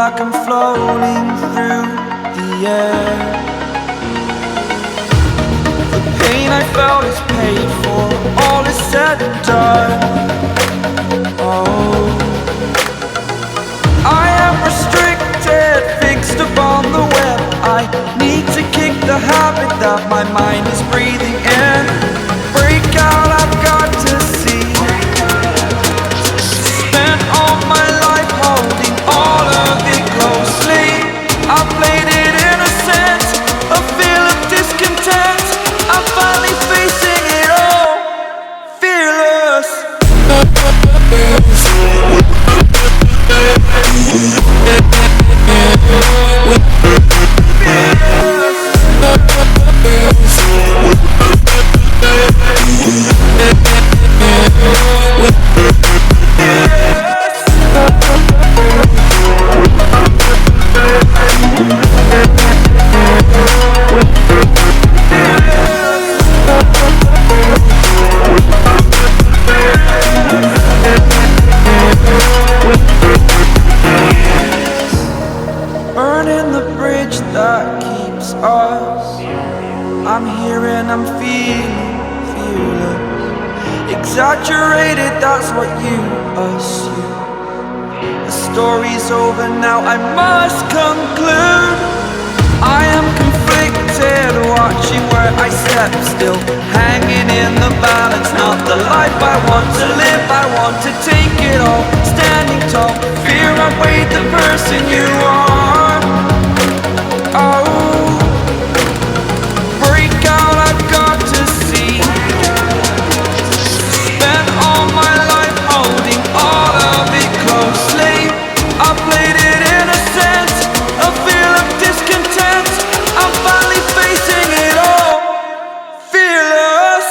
like I'm floating through the air. The pain I felt is paid for, all is said and done. Oh, I am restricted, fixed upon the web. I need to kick the habit that my mind is breathing in. Break out, I've got to see. Spent all my life holding all of it closely. I played it innocent, a feel of discontent. I'm finally facing it all, fearless. Burning the bridge that keeps us. I'm here and I'm feeling fearless. Exaggerated, that's what you assume. The story's over now, I must conclude. I am conflicted, watching where I step still, hanging in the balance. Not the life I want to live, I want to take it all. Standing tall, fear outweighed the person you are. Oh, break out, I've got to see. Spent all my life holding all of it closely. I played it innocent, a feel of discontent. I'm finally facing it all, fearless.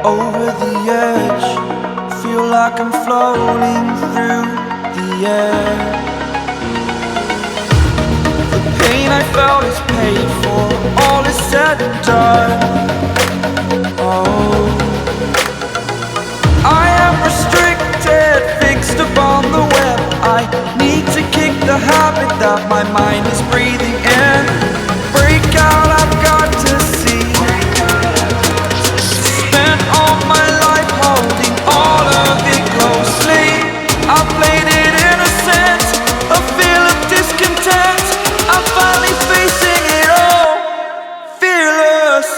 Over the edge, feel like I'm floating through the air. The pain I felt is paid for, all is said and done. Oh, I am restricted, fixed upon the web. I need to kick the habit that my mind is breathing in. Break out, I've got to see. Spent all my life holding all of it closely. I played it innocent, a feel of discontent. I'm finally facing it all, fearless.